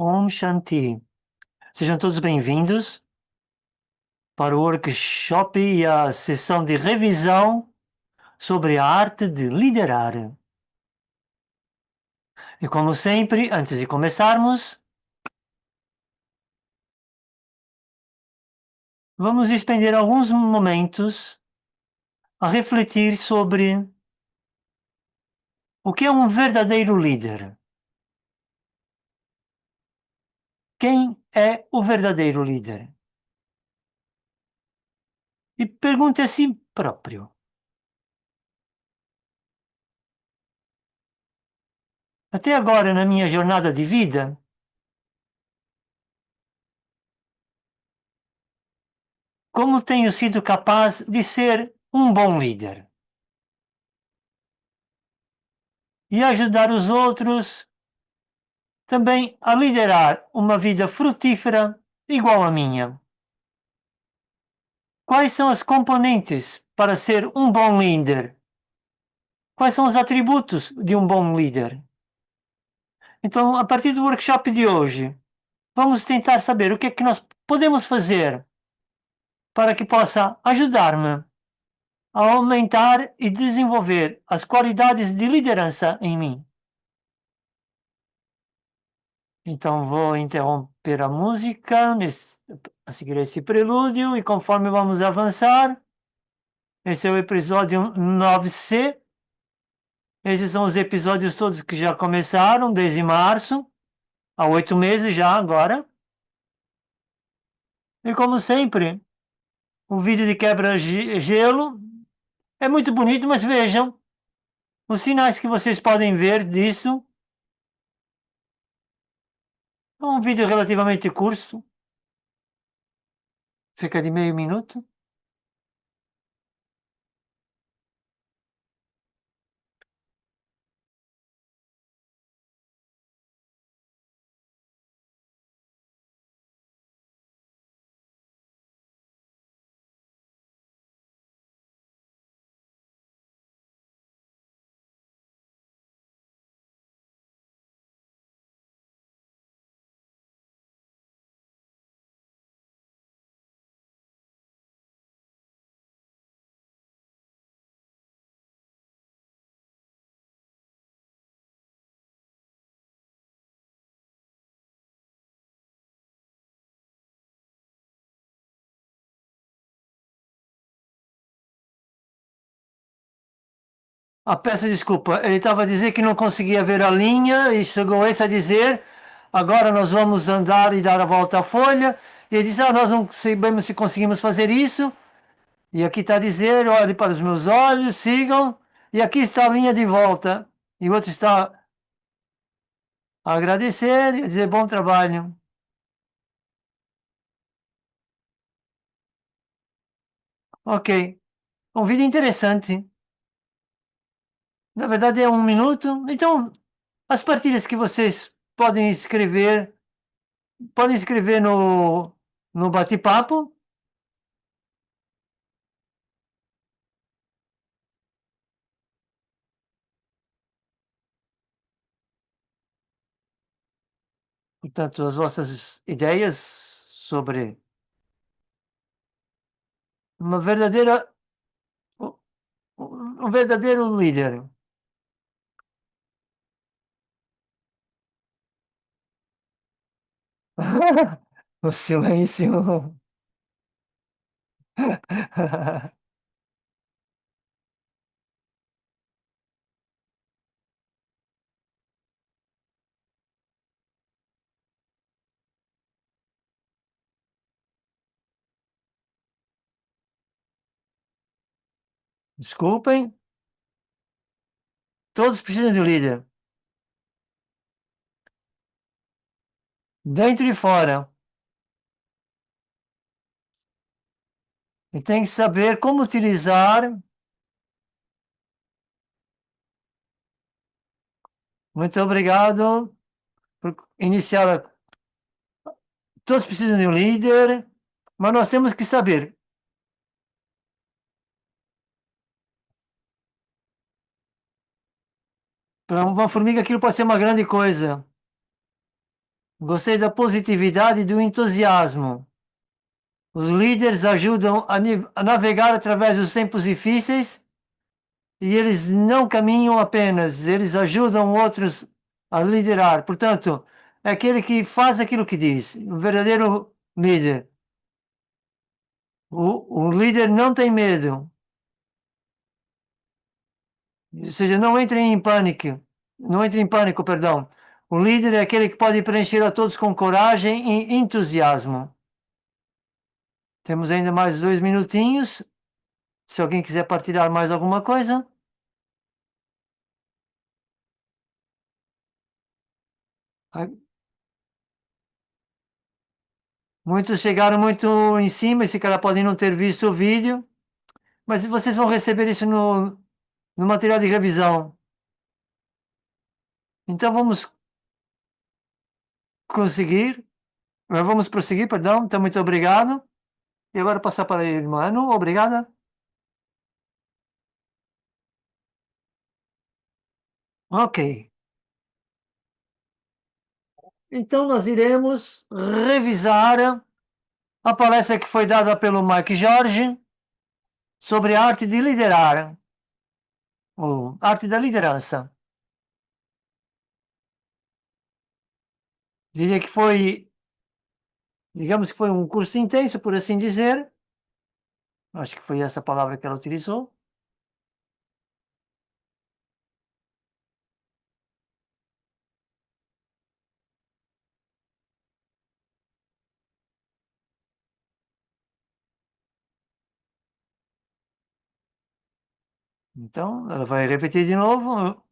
Om Shanti. Sejam todos bem-vindos para o workshop e a sessão de revisão sobre a arte de liderar. E como sempre, antes de começarmos, vamos despender alguns momentos a refletir sobre o que é um verdadeiro líder. Quem é o verdadeiro líder? E pergunte a si próprio: até agora na minha jornada de vida, como tenho sido capaz de ser um bom líder e ajudar os outros também a liderar uma vida frutífera igual à minha? Quais são as componentes para ser um bom líder? Quais são os atributos de um bom líder? Então, a partir do workshop de hoje, vamos tentar saber o que é que nós podemos fazer para que possa ajudar-me a aumentar e desenvolver as qualidades de liderança em mim. Então, vou interromper a música a seguir esse prelúdio, e conforme vamos avançar, esse é o episódio 9C. Esses são os episódios todos que já começaram desde março, há 8 meses já agora. E como sempre, o vídeo de quebra-gelo é muito bonito, mas vejam os sinais que vocês podem ver disso. É um vídeo relativamente curto, cerca de meio minuto. Peço desculpa, ele estava a dizer que não conseguia ver a linha e chegou esse a dizer: agora nós vamos andar e dar a volta à folha. E ele disse: nós não sabemos se conseguimos fazer isso. E aqui está a dizer: olhe para os meus olhos, sigam. E aqui está a linha de volta. E o outro está a agradecer e a dizer: bom trabalho. Ok. Um vídeo interessante. Na verdade é 1 minuto. Então, as partilhas que vocês podem escrever no bate-papo. Portanto, as vossas ideias sobre uma verdadeira, um verdadeiro líder. O silêncio. Desculpem, todos precisam de um líder, dentro e fora. E tem que saber como utilizar. Muito obrigado por iniciar. Todos precisam de um líder, mas nós temos que saber. Para uma formiga, aquilo pode ser uma grande coisa. Gostei da positividade e do entusiasmo. Os líderes ajudam a navegar através dos tempos difíceis e eles não caminham apenas, eles ajudam outros a liderar. Portanto, é aquele que faz aquilo que diz, o verdadeiro líder. O líder não tem medo, ou seja, não entre em pânico, não entre em pânico, perdão. O líder é aquele que pode preencher a todos com coragem e entusiasmo. Temos ainda mais 2 minutinhos. Se alguém quiser partilhar mais alguma coisa. Muitos chegaram muito em cima, esse cara pode não ter visto o vídeo, mas vocês vão receber isso no material de revisão. Então conseguir, vamos prosseguir, perdão. Então, muito obrigado. E agora passar para a irmã Anu. Obrigada. Ok. Então, nós iremos revisar a palestra que foi dada pelo Mike Jorge sobre a arte de liderar, ou arte da liderança. Diria que foi, digamos que foi um curso intenso, por assim dizer. Acho que foi essa palavra que ela utilizou. Então, ela vai repetir de novo. Ou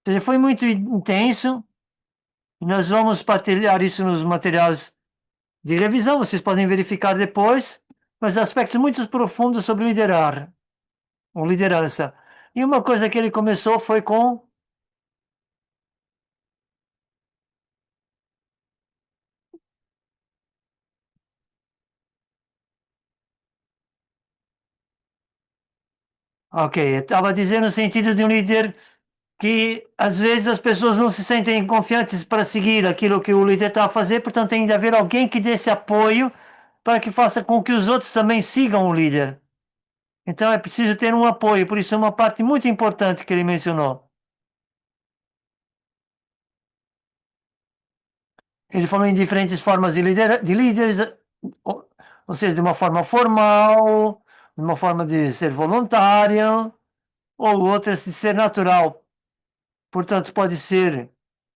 seja, foi muito intenso. Nós vamos partilhar isso nos materiais de revisão, vocês podem verificar depois, mas aspectos muito profundos sobre liderar, ou liderança. E uma coisa que ele começou foi com. Ok, estava dizendo no sentido de um líder que às vezes as pessoas não se sentem confiantes para seguir aquilo que o líder está a fazer, portanto tem de haver alguém que dê esse apoio para que faça com que os outros também sigam o líder. Então é preciso ter um apoio, por isso é uma parte muito importante que ele mencionou. Ele falou em diferentes formas de líderes, ou seja, de uma forma formal, de uma forma de ser voluntária, ou outras de ser natural. Portanto, pode ser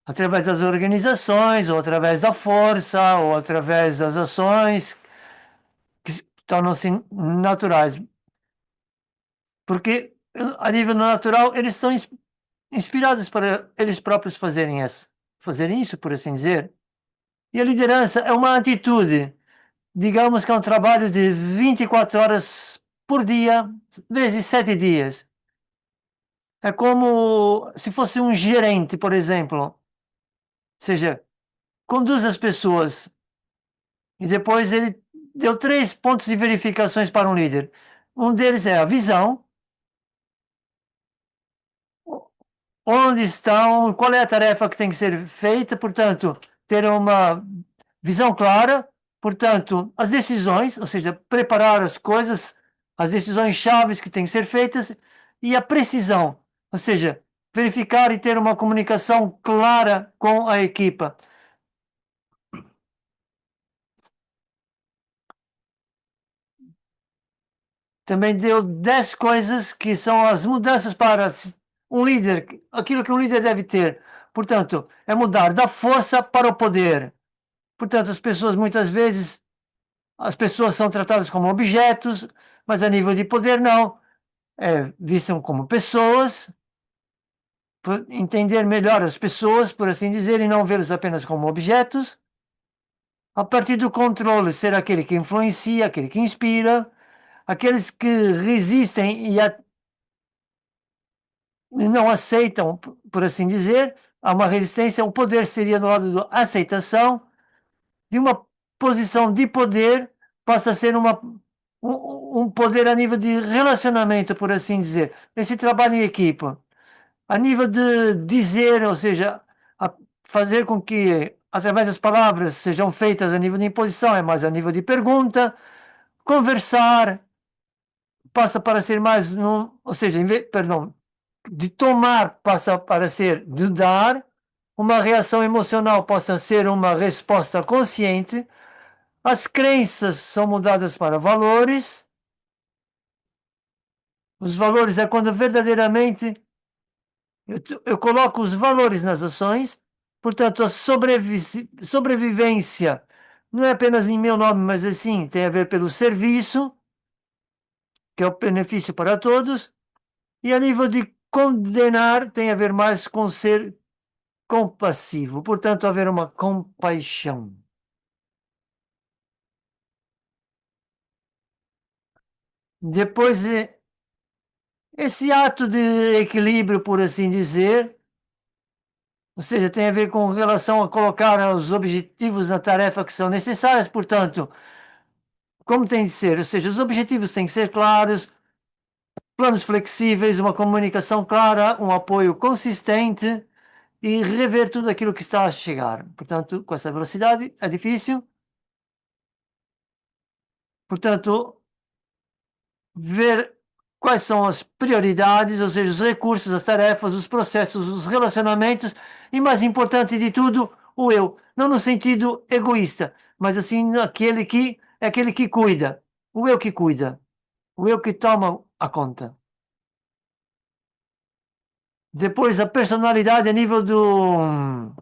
através das organizações, ou através da força, ou através das ações que tornam-se naturais. Porque a nível natural eles são inspirados para eles próprios fazerem isso, por assim dizer. E a liderança é uma atitude, digamos que é um trabalho de 24 horas por dia, vezes 7 dias. É como se fosse um gerente, por exemplo. Ou seja, conduz as pessoas e depois ele deu 3 pontos de verificações para um líder. Um deles é a visão, onde estão, qual é a tarefa que tem que ser feita, portanto, ter uma visão clara, portanto, as decisões, ou seja, preparar as coisas, as decisões chaves que têm que ser feitas, e a precisão, ou seja, verificar e ter uma comunicação clara com a equipa. Também deu 10 coisas que são as mudanças para um líder, aquilo que um líder deve ter. Portanto, é mudar da força para o poder. Portanto, as pessoas muitas vezes, as pessoas são tratadas como objetos, mas a nível de poder não. Vistam como pessoas, entender melhor as pessoas, por assim dizer, e não vê-los apenas como objetos. A partir do controle, ser aquele que influencia, aquele que inspira, aqueles que resistem e não aceitam, por assim dizer, há uma resistência. O poder seria do lado da aceitação, de uma posição de poder passa a ser um poder a nível de relacionamento, por assim dizer. Esse trabalho em equipa, a nível de dizer, ou seja, fazer com que, através das palavras, sejam feitas a nível de imposição, é mais a nível de pergunta, conversar, passa para ser mais, ou seja, perdão, de tomar passa para ser de dar, uma reação emocional possa ser uma resposta consciente, as crenças são mudadas para valores, os valores é quando verdadeiramente eu coloco os valores nas ações, portanto, a sobrevivência não é apenas em meu nome, mas assim, tem a ver pelo serviço, que é o benefício para todos, e a nível de condenar tem a ver mais com ser compassivo, portanto, haver uma compaixão. Depois, esse ato de equilíbrio, por assim dizer, ou seja, tem a ver com relação a colocar os objetivos na tarefa que são necessárias, portanto, como tem de ser, ou seja, os objetivos têm que ser claros, planos flexíveis, uma comunicação clara, um apoio consistente e rever tudo aquilo que está a chegar. Portanto, com essa velocidade é difícil. Portanto, ver quais são as prioridades, ou seja, os recursos, as tarefas, os processos, os relacionamentos e, mais importante de tudo, o eu. Não no sentido egoísta, mas assim, aquele que cuida. O eu que cuida. O eu que toma a conta. Depois, a personalidade a nível do.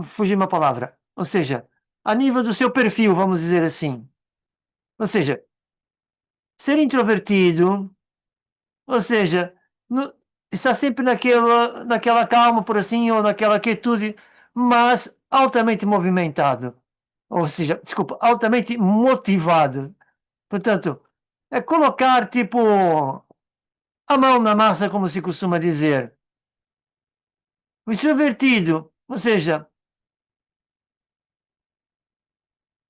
Fugiu uma palavra. Ou seja, a nível do seu perfil, vamos dizer assim. Ou seja, ser introvertido, ou seja, está sempre naquela calma, por assim, ou naquela quietude, mas altamente movimentado. Ou seja, desculpa, altamente motivado. Portanto, é colocar, tipo, a mão na massa, como se costuma dizer. O extrovertido, ou seja,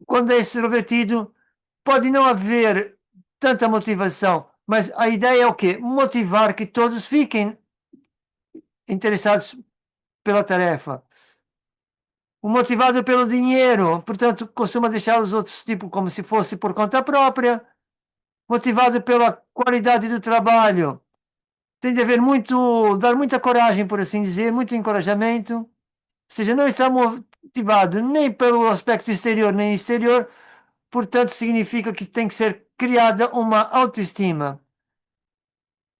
quando é extrovertido, pode não haver tanta motivação, mas a ideia é o quê? Motivar que todos fiquem interessados pela tarefa. O motivado pelo dinheiro, portanto, costuma deixar os outros tipo como se fosse por conta própria. Motivado pela qualidade do trabalho, tem de haver muito, dar muita coragem, por assim dizer, muito encorajamento. Ou seja, não está motivado nem pelo aspecto exterior nem exterior, portanto, significa que tem que ser criada uma autoestima.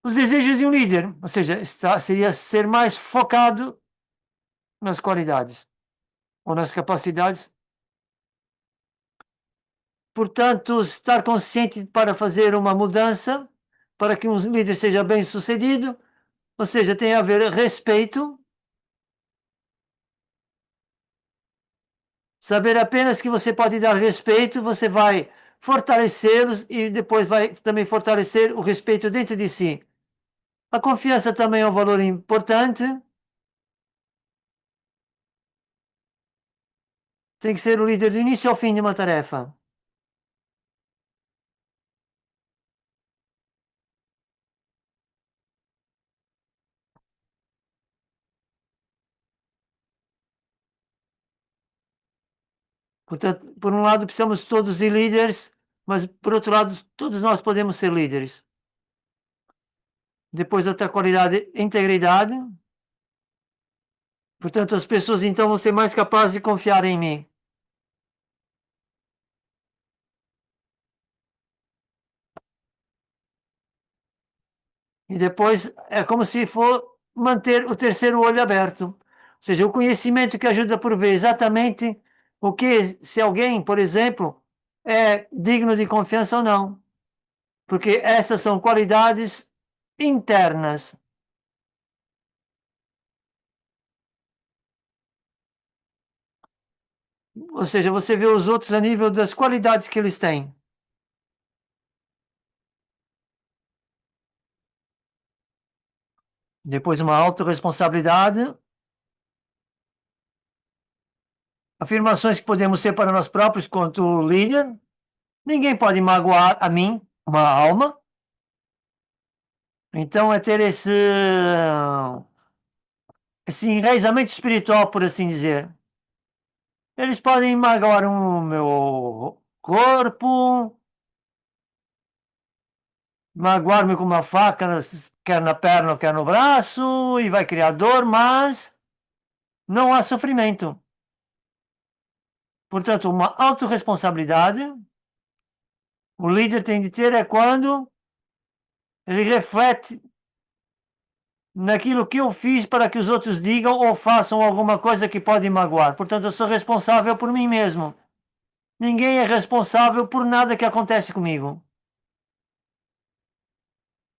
Os desejos de um líder, ou seja, seria ser mais focado nas qualidades ou nas capacidades. Portanto, estar consciente para fazer uma mudança, para que um líder seja bem sucedido, ou seja, tem a haver respeito, saber apenas que você pode dar respeito, você vai fortalecê-los e depois vai também fortalecer o respeito dentro de si. A confiança também é um valor importante. Tem que ser o líder do início ao fim de uma tarefa. Portanto, por um lado, precisamos todos de líderes, mas por outro lado, todos nós podemos ser líderes. Depois, outra qualidade, integridade. Portanto, as pessoas então vão ser mais capazes de confiar em mim. E depois é como se for manter o terceiro olho aberto. Ou seja, o conhecimento que ajuda por ver exatamente o que, se alguém, por exemplo, é digno de confiança ou não. Porque essas são qualidades internas. Ou seja, você vê os outros a nível das qualidades que eles têm. Depois, uma autorresponsabilidade, afirmações que podemos ter para nós próprios quanto líder, Ninguém pode magoar a mim, uma alma. Então é ter esse enraizamento espiritual, por assim dizer. Eles podem magoar o meu corpo, magoar-me com uma faca, quer na perna, quer no braço, e vai criar dor, mas não há sofrimento. Portanto, uma autorresponsabilidade o líder tem de ter é quando ele reflete naquilo que eu fiz para que os outros digam ou façam alguma coisa que pode magoar. Portanto, eu sou responsável por mim mesmo. Ninguém é responsável por nada que acontece comigo.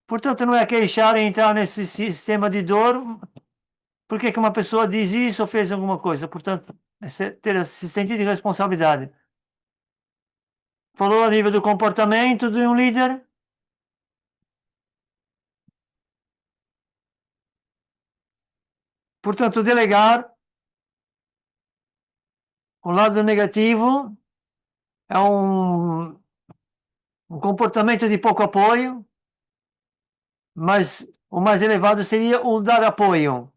Portanto, não é queixar e entrar nesse sistema de dor. Por que uma pessoa diz isso ou fez alguma coisa? Portanto, ter esse sentido de responsabilidade. Falou a nível do comportamento de um líder. Portanto, delegar, o lado negativo é um comportamento de pouco apoio, mas o mais elevado seria o dar apoio.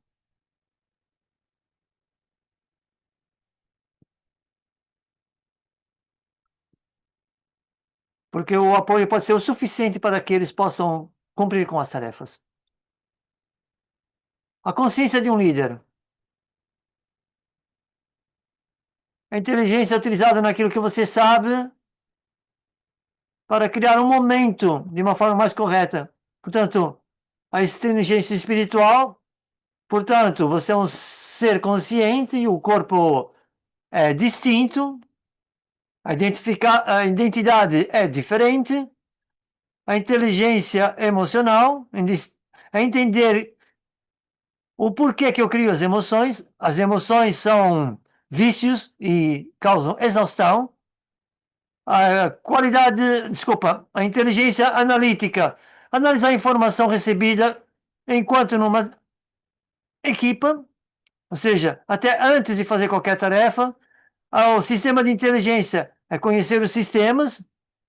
Porque o apoio pode ser o suficiente para que eles possam cumprir com as tarefas. A consciência de um líder. A inteligência é utilizada naquilo que você sabe para criar um momento de uma forma mais correta. Portanto, a inteligência espiritual, portanto, você é um ser consciente e o corpo é distinto, a identidade é diferente, a inteligência emocional, é entender o porquê que eu crio as emoções. As emoções são vícios e causam exaustão. A qualidade, desculpa, a inteligência analítica, analisar a informação recebida enquanto numa equipa, ou seja, até antes de fazer qualquer tarefa. O sistema de inteligência é conhecer os sistemas,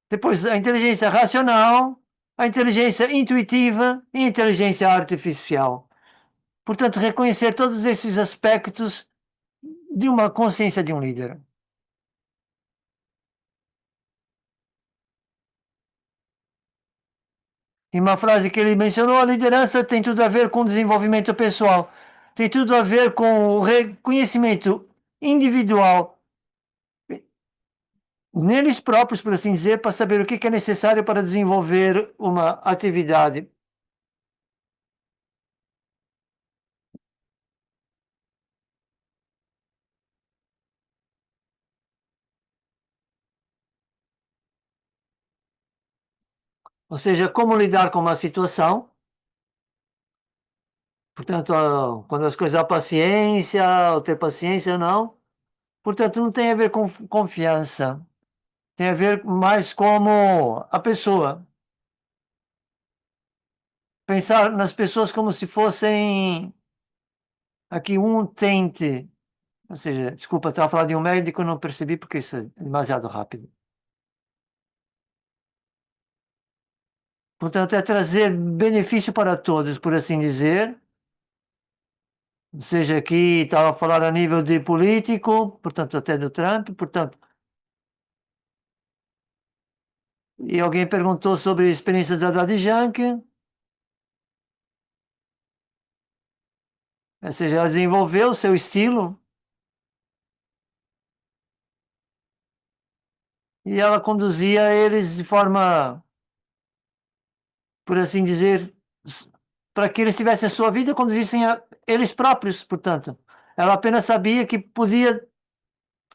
depois a inteligência racional, a inteligência intuitiva e a inteligência artificial. Portanto, reconhecer todos esses aspectos de uma consciência de um líder. E uma frase que ele mencionou: a liderança tem tudo a ver com o desenvolvimento pessoal, tem tudo a ver com o reconhecimento individual neles próprios, por assim dizer, para saber o que é necessário para desenvolver uma atividade. Ou seja, como lidar com uma situação. Portanto, quando as coisas, a paciência, ou ter paciência, não. Portanto, não tem a ver com confiança. Tem a ver mais como a pessoa. Pensar nas pessoas como se fossem aqui um utente. Ou seja, desculpa, estava a falar de um médico, não percebi porque isso é demasiado rápido. Portanto, é trazer benefício para todos, por assim dizer. Ou seja, aqui estava a falar a nível de político, portanto, até do Trump, portanto, e alguém perguntou sobre a experiência da Daddy Yankee, ou seja, ela desenvolveu o seu estilo e ela conduzia eles de forma, por assim dizer, para que eles tivessem a sua vida, conduzissem a eles próprios, portanto. Ela apenas sabia que podia,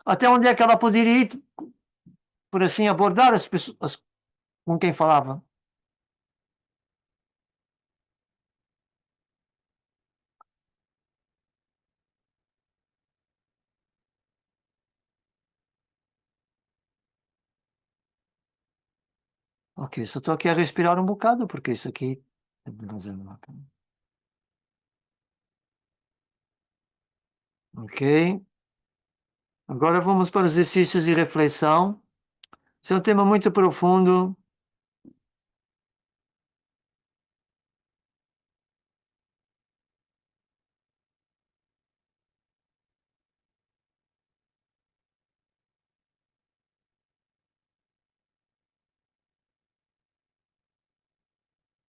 até onde é que ela poderia ir, por assim, abordar as pessoas com quem falava. Ok, só estou aqui a respirar um bocado, porque isso aqui é demasiado bacana. Ok, agora vamos para os exercícios de reflexão. Esse é um tema muito profundo.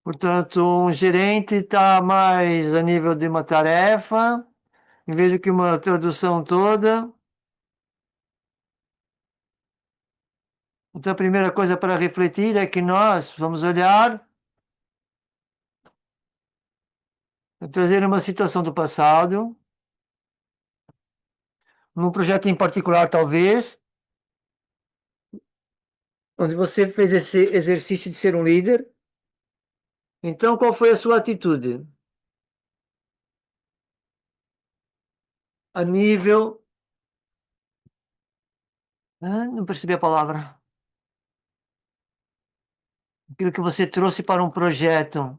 Portanto, um gerente está mais a nível de uma tarefa, em vez de que uma tradução toda. Então, a primeira coisa para refletir é que nós vamos olhar, trazer uma situação do passado, num projeto em particular, talvez, onde você fez esse exercício de ser um líder. Então, qual foi a sua atitude? A nível. Não percebi a palavra. Aquilo que você trouxe para um projeto,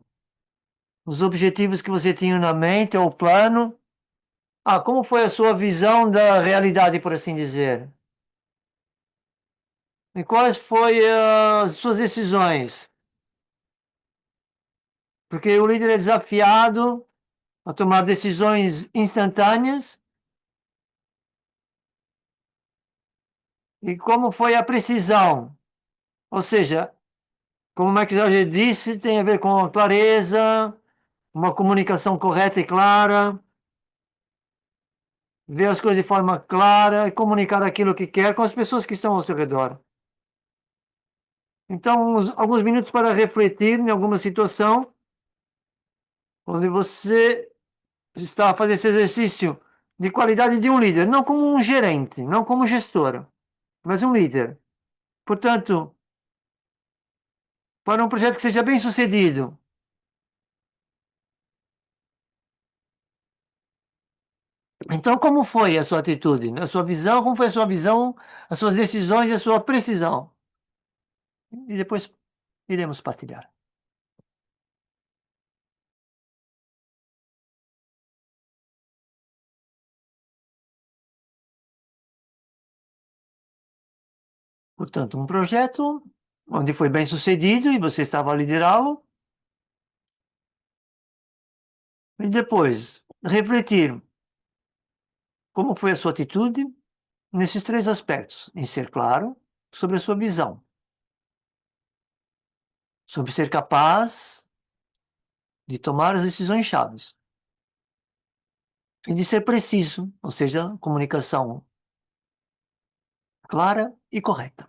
os objetivos que você tinha na mente, ou o plano. Como foi a sua visão da realidade, por assim dizer? E quais foram as suas decisões? Porque o líder é desafiado a tomar decisões instantâneas. E como foi a precisão? Ou seja, como o Max já disse, tem a ver com a clareza, uma comunicação correta e clara, ver as coisas de forma clara e comunicar aquilo que quer com as pessoas que estão ao seu redor. Então, alguns minutos para refletir em alguma situação onde você está a fazer esse exercício de qualidade de um líder, não como um gerente, não como gestor, mas um líder. Portanto, para um projeto que seja bem sucedido, então como foi a sua atitude, a sua visão, como foi a sua visão, as suas decisões e a sua precisão? E depois iremos partilhar. Portanto, um projeto onde foi bem sucedido e você estava a liderá-lo, e depois refletir como foi a sua atitude nesses três aspectos, em ser claro sobre a sua visão, sobre ser capaz de tomar as decisões chaves e de ser preciso, ou seja, comunicação clara e correta.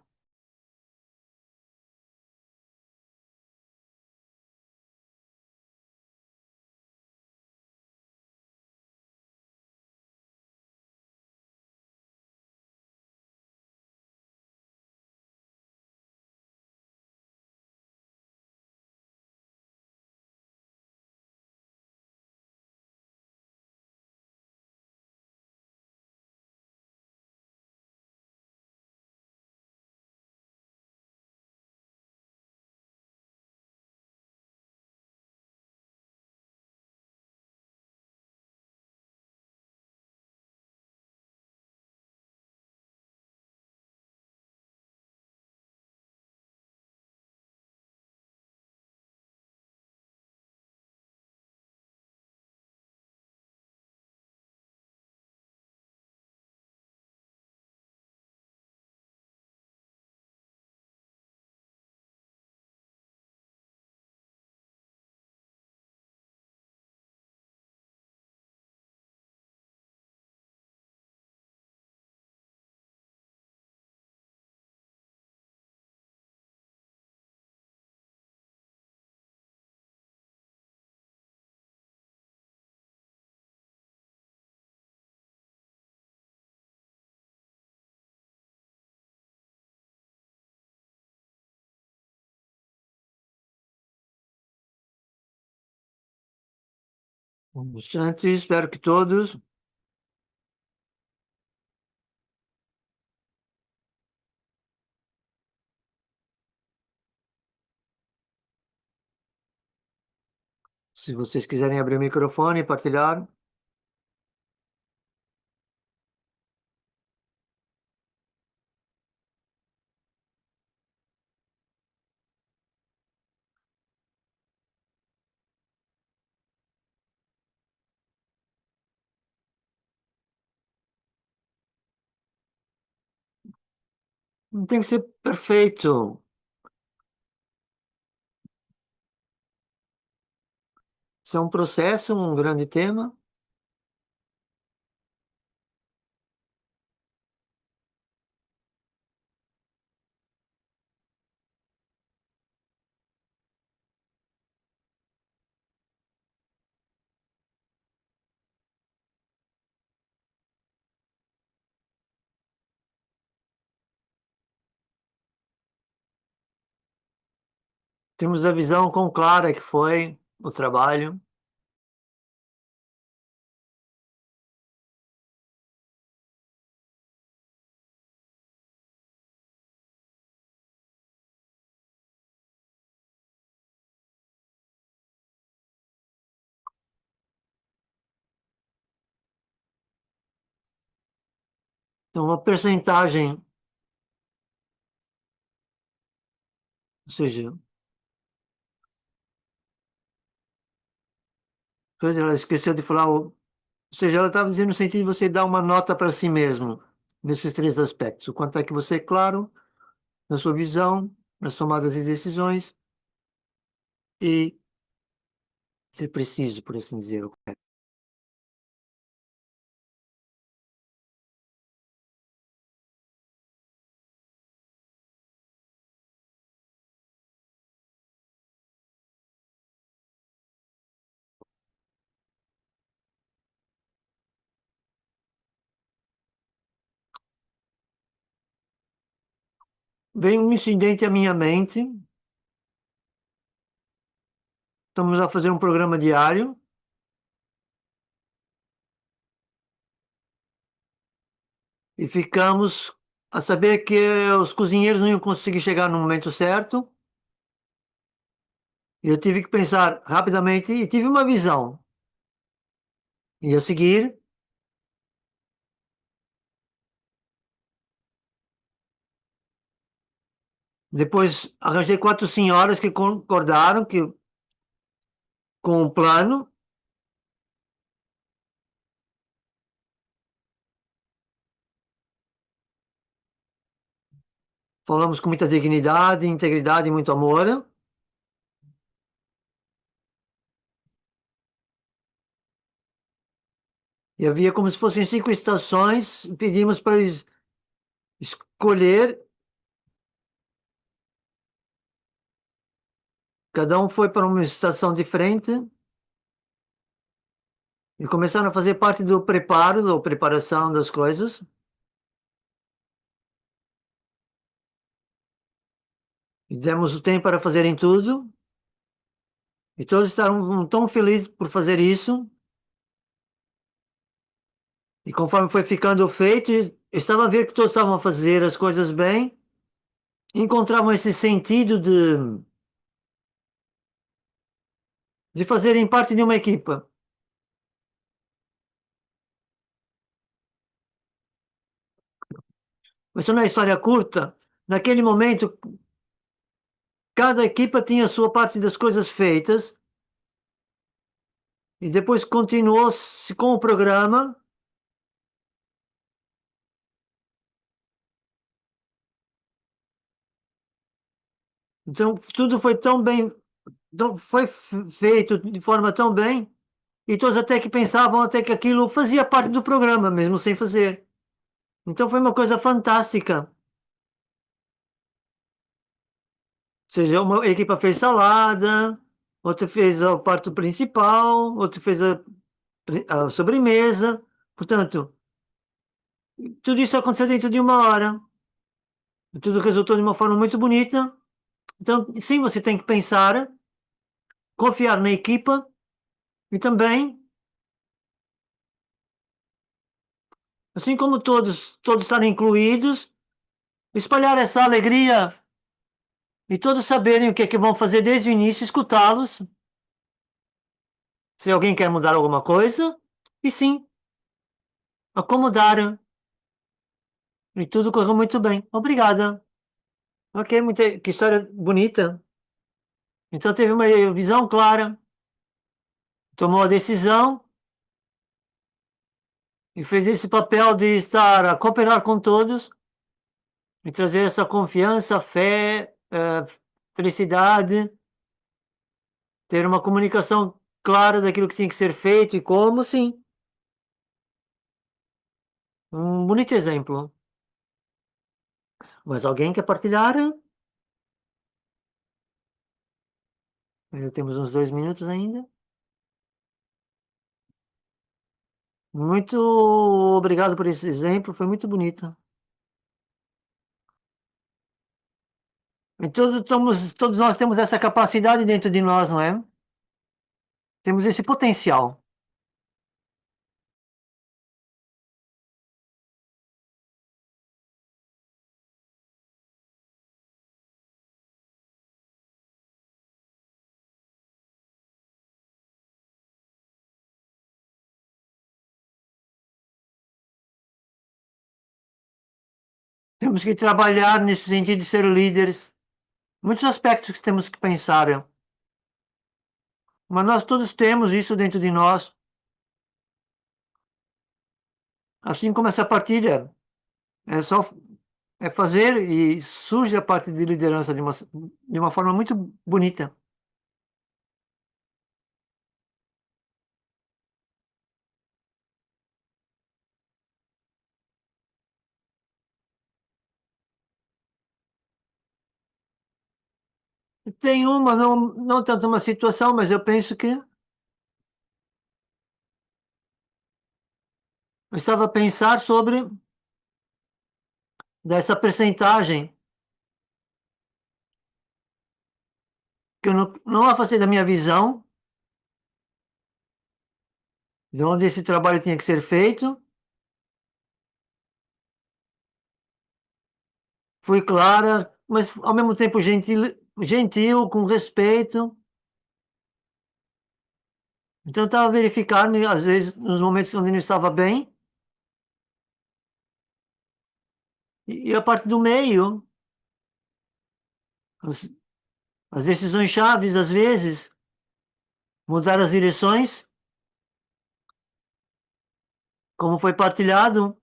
Antes, espero que todos, se vocês quiserem abrir o microfone e partilhar. Não tem que ser perfeito. Isso é um processo, um grande tema. Temos a visão com clara que foi o trabalho. Então, uma percentagem, ou seja, ela esqueceu de falar, ou seja, ela estava dizendo no sentido de você dar uma nota para si mesmo, nesses três aspectos. O quanto é que você é claro na sua visão, nas tomadas de decisões e ser preciso, por assim dizer. Veio um incidente à minha mente, estamos a fazer um programa diário e ficamos a saber que os cozinheiros não iam conseguir chegar no momento certo. E eu tive que pensar rapidamente e tive uma visão. E a seguir, depois arranjei quatro senhoras que concordaram com o plano. Falamos com muita dignidade, integridade e muito amor. E havia como se fossem cinco estações. Pedimos para eles escolher. Cada um foi para uma estação diferente e começaram a fazer parte do preparo, da preparação das coisas. E demos o tempo para fazerem tudo. E todos estavam tão felizes por fazer isso. E conforme foi ficando feito, eu estava a ver que todos estavam a fazer as coisas bem. Encontravam esse sentido de fazerem parte de uma equipa. Mas não é história curta. Naquele momento, cada equipa tinha a sua parte das coisas feitas e depois continuou-se com o programa. Então, tudo foi tão bem, foi feito de forma tão bem, e todos até que pensavam até que aquilo fazia parte do programa, mesmo sem fazer. Então foi uma coisa fantástica. Ou seja, uma equipa fez salada, outra fez o prato principal, outra fez a sobremesa. Portanto, tudo isso aconteceu dentro de uma hora. Tudo resultou de uma forma muito bonita. Então, sim, você tem que pensar, confiar na equipa e também, assim como todos estarem incluídos, espalhar essa alegria e todos saberem o que é que vão fazer desde o início, escutá-los, se alguém quer mudar alguma coisa, e sim, acomodar. E tudo correu muito bem. Obrigada. Ok, que história bonita. Então teve uma visão clara, tomou a decisão e fez esse papel de estar a cooperar com todos e trazer essa confiança, fé, felicidade, ter uma comunicação clara daquilo que tem que ser feito e como, sim. Um bonito exemplo. Mas alguém quer partilhar? Ainda temos uns 2 minutos ainda. Muito obrigado por esse exemplo, foi muito bonito. E todos nós temos essa capacidade dentro de nós, não é? Temos esse potencial. Temos que trabalhar nesse sentido de ser líderes. Muitos aspectos que temos que pensar, mas nós todos temos isso dentro de nós. Assim como essa partilha, é só fazer e surge a parte de liderança de uma forma muito bonita. Tem uma, não tanto uma situação, mas eu penso que eu estava a pensar sobre dessa percentagem que eu não afastei da minha visão, de onde esse trabalho tinha que ser feito. Fui clara, mas ao mesmo tempo gentil, com respeito. Então eu estava verificando, às vezes, nos momentos onde não estava bem, e a parte do meio, as, as decisões chaves, às vezes, mudar as direções, como foi partilhado,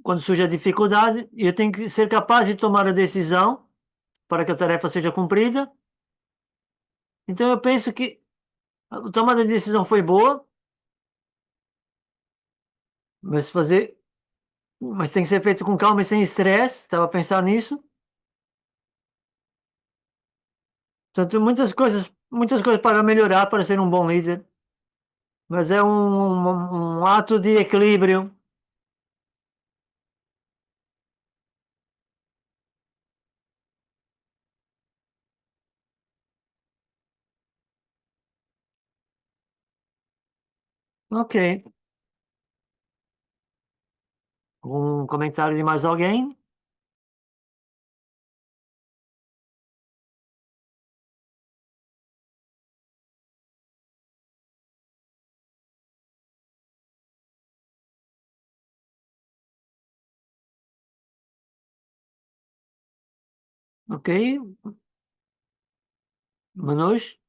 quando surge a dificuldade, e eu tenho que ser capaz de tomar a decisão para que a tarefa seja cumprida. Então eu penso que a tomada de decisão foi boa, mas tem que ser feito com calma e sem estresse. Estava a pensar nisso. Portanto, muitas coisas para melhorar, para ser um bom líder, mas é um ato de equilíbrio. Ok. Um comentário de mais alguém? Ok. Manos?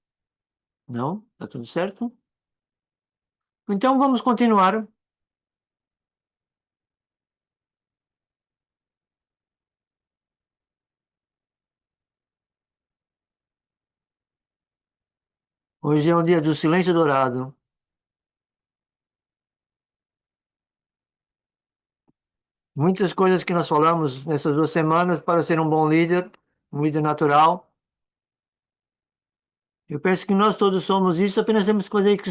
Não? Está tudo certo? Então vamos continuar. Hoje é o dia do silêncio dourado. Muitas coisas que nós falamos nessas 2 semanas para ser um bom líder, um líder natural. Eu penso que nós todos somos isso, apenas temos que fazer que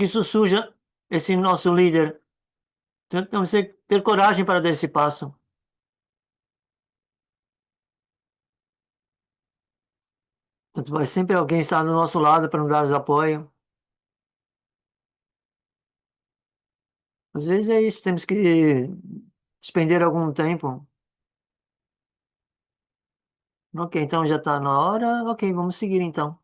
isso surja esse nosso líder. Então, temos que ter coragem para dar esse passo. Portanto, vai sempre alguém estar do nosso lado para nos dar apoio. Às vezes é isso, temos que despender algum tempo. Ok, então já está na hora. Ok, vamos seguir então.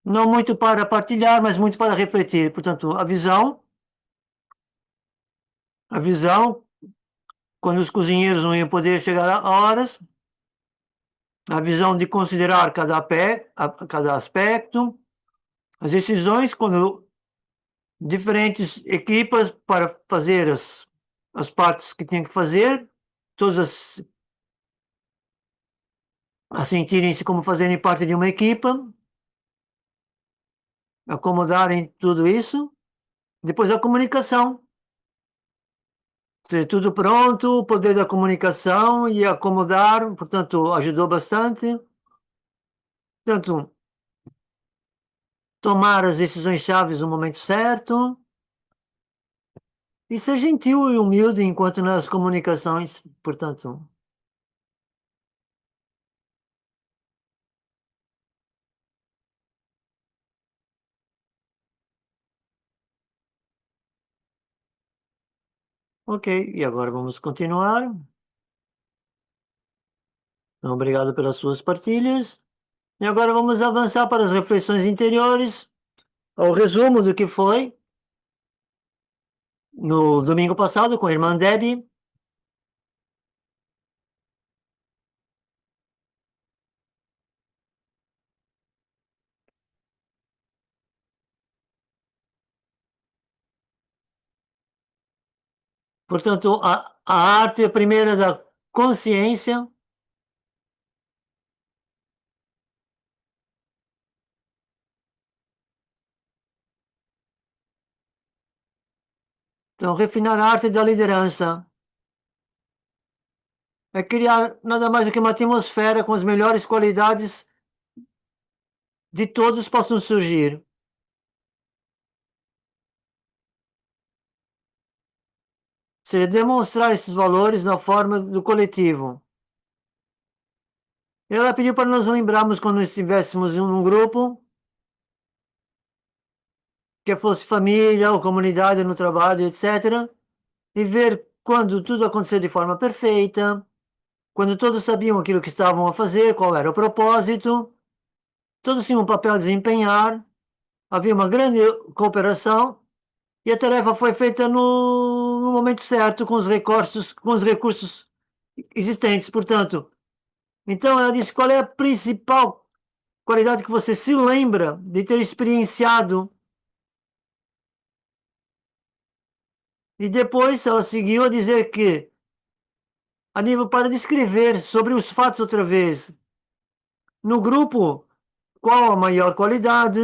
Não muito para partilhar, mas muito para refletir. Portanto, a visão quando os cozinheiros não iam poder chegar a horas, a visão de considerar cada aspecto, as decisões quando diferentes equipas para fazer as partes que tinham que fazer, todas a sentirem-se como fazerem parte de uma equipa, acomodarem tudo isso. Depois a comunicação, ter tudo pronto, o poder da comunicação e acomodar, portanto, ajudou bastante. Portanto, tomar as decisões chaves no momento certo e ser gentil e humilde enquanto nas comunicações, portanto. Ok, e agora vamos continuar. Então, obrigado pelas suas partilhas. E agora vamos avançar para as reflexões interiores, ao resumo do que foi no domingo passado com a irmã Debbie. Portanto, a arte primeira da consciência, então refinar a arte da liderança, é criar nada mais do que uma atmosfera com as melhores qualidades de todos possam surgir. Seria demonstrar esses valores na forma do coletivo. Ela pediu para nós lembrarmos quando estivéssemos em um grupo, que fosse família ou comunidade no trabalho, etc., e ver quando tudo aconteceu de forma perfeita, quando todos sabiam aquilo que estavam a fazer, qual era o propósito, todos tinham um papel a desempenhar, havia uma grande cooperação e a tarefa foi feita no momento certo, com os recursos existentes. Portanto, então ela disse qual é a principal qualidade que você se lembra de ter experienciado. E depois ela seguiu a dizer que, a nível para descrever sobre os fatos outra vez, no grupo, qual a maior qualidade,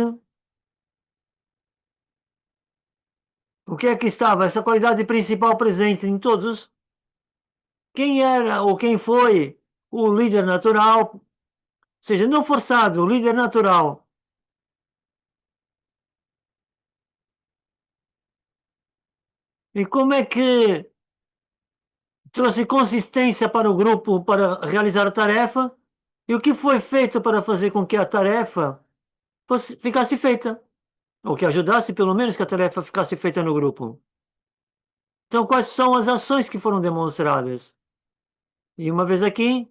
o que é que estava, essa qualidade principal presente em todos, quem era ou quem foi o líder natural, ou seja, não forçado, o líder natural. E como é que trouxe consistência para o grupo para realizar a tarefa e o que foi feito para fazer com que a tarefa ficasse feita, ou que ajudasse pelo menos que a tarefa ficasse feita no grupo. Então, quais são as ações que foram demonstradas? E uma vez aqui,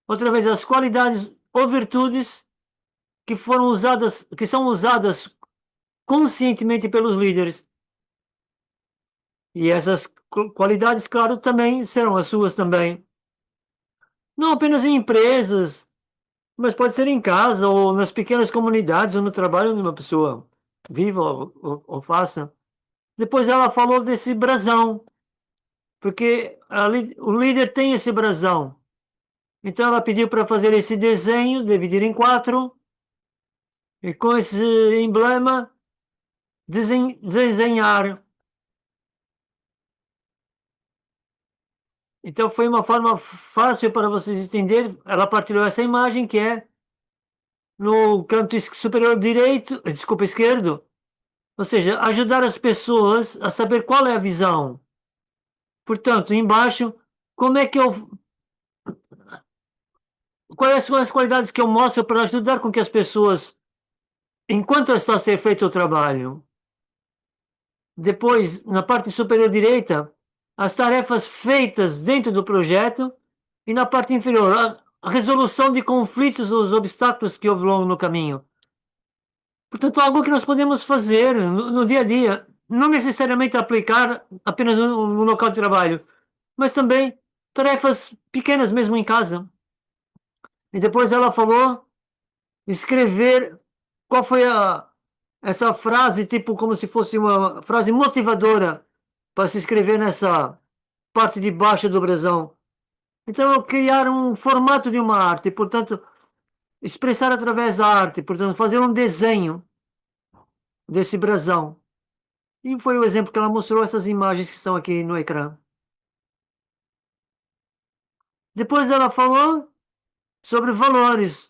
outra vez as qualidades ou virtudes que foram usadas, que são usadas conscientemente pelos líderes. E essas qualidades, claro, também serão as suas também. Não apenas em empresas, mas pode ser em casa ou nas pequenas comunidades ou no trabalho onde uma pessoa viva ou faça. Depois ela falou desse brasão, porque o líder tem esse brasão. Então ela pediu para fazer esse desenho, dividir em quatro, e com esse emblema desenhar. Então foi uma forma fácil para vocês entenderem. Ela partilhou essa imagem que é no canto superior direito, desculpa, esquerdo, ou seja, ajudar as pessoas a saber qual é a visão. Portanto, embaixo, como é que eu, quais são as qualidades que eu mostro para ajudar com que as pessoas, enquanto está a ser feito o trabalho, depois, na parte superior direita, as tarefas feitas dentro do projeto e na parte inferior, a resolução de conflitos ou os obstáculos que houve longo no caminho. Portanto, algo que nós podemos fazer no dia a dia, não necessariamente aplicar apenas no local de trabalho, mas também tarefas pequenas mesmo em casa. E depois ela falou escrever qual foi essa frase, tipo como se fosse uma frase motivadora para se escrever nessa parte de baixo do brasão. Então, eu criar um formato de uma arte, portanto, expressar através da arte, portanto, fazer um desenho desse brasão. E foi o exemplo que ela mostrou, essas imagens que estão aqui no ecrã. Depois ela falou sobre valores,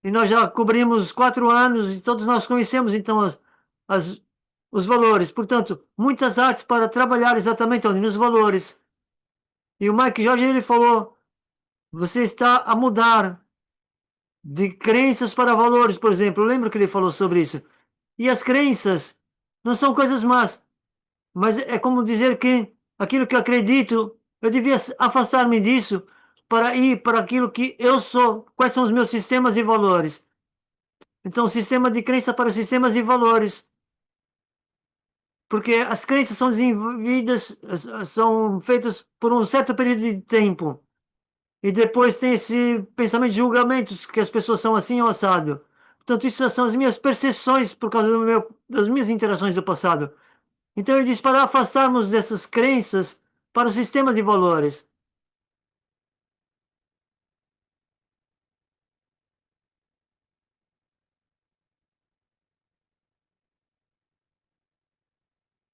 e nós já cobrimos 4 anos e todos nós conhecemos então as, os valores. Portanto, muitas artes para trabalhar exatamente onde? Nos valores. E o Mike Jorge ele falou: você está a mudar de crenças para valores, por exemplo. Eu lembro que ele falou sobre isso. E as crenças não são coisas más, mas é como dizer que aquilo que eu acredito, eu devia afastar-me disso para ir para aquilo que eu sou. Quais são os meus sistemas e valores? Então, sistema de crença para sistemas e valores. Porque as crenças são desenvolvidas, são feitas por um certo período de tempo. E depois tem esse pensamento de julgamentos, que as pessoas são assim ou assado. Portanto, isso são as minhas percepções por causa das minhas interações do passado. Então, ele diz para afastarmos dessas crenças para o sistema de valores.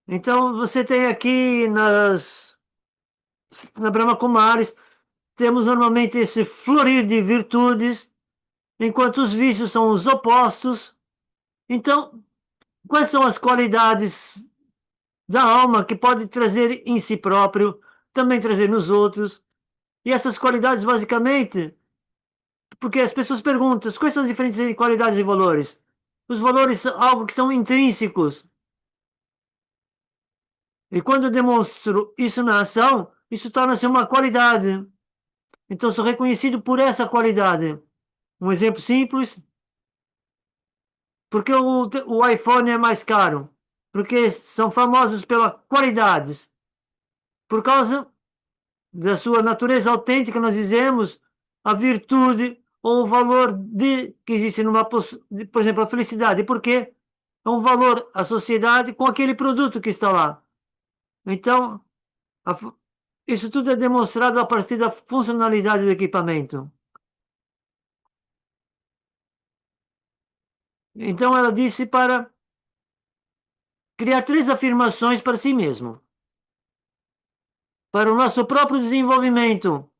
Então, você tem aqui na Brahma Kumaris, temos normalmente esse florir de virtudes, enquanto os vícios são os opostos. Então, quais são as qualidades da alma que pode trazer em si próprio, também trazer nos outros? E essas qualidades, basicamente, porque as pessoas perguntam quais são as diferentes qualidades e valores. Os valores são algo que são intrínsecos. E quando eu demonstro isso na ação, isso torna-se uma qualidade. Então, sou reconhecido por essa qualidade. Um exemplo simples: porque o iPhone é mais caro? Porque são famosos pelas qualidades. Por causa da sua natureza autêntica, nós dizemos a virtude ou o valor que existe por exemplo, a felicidade. Porque é um valor à sociedade com aquele produto que está lá. Então, a, isso tudo é demonstrado a partir da funcionalidade do equipamento. Então, ela disse para criar 3 afirmações para si mesmo, para o nosso próprio desenvolvimento,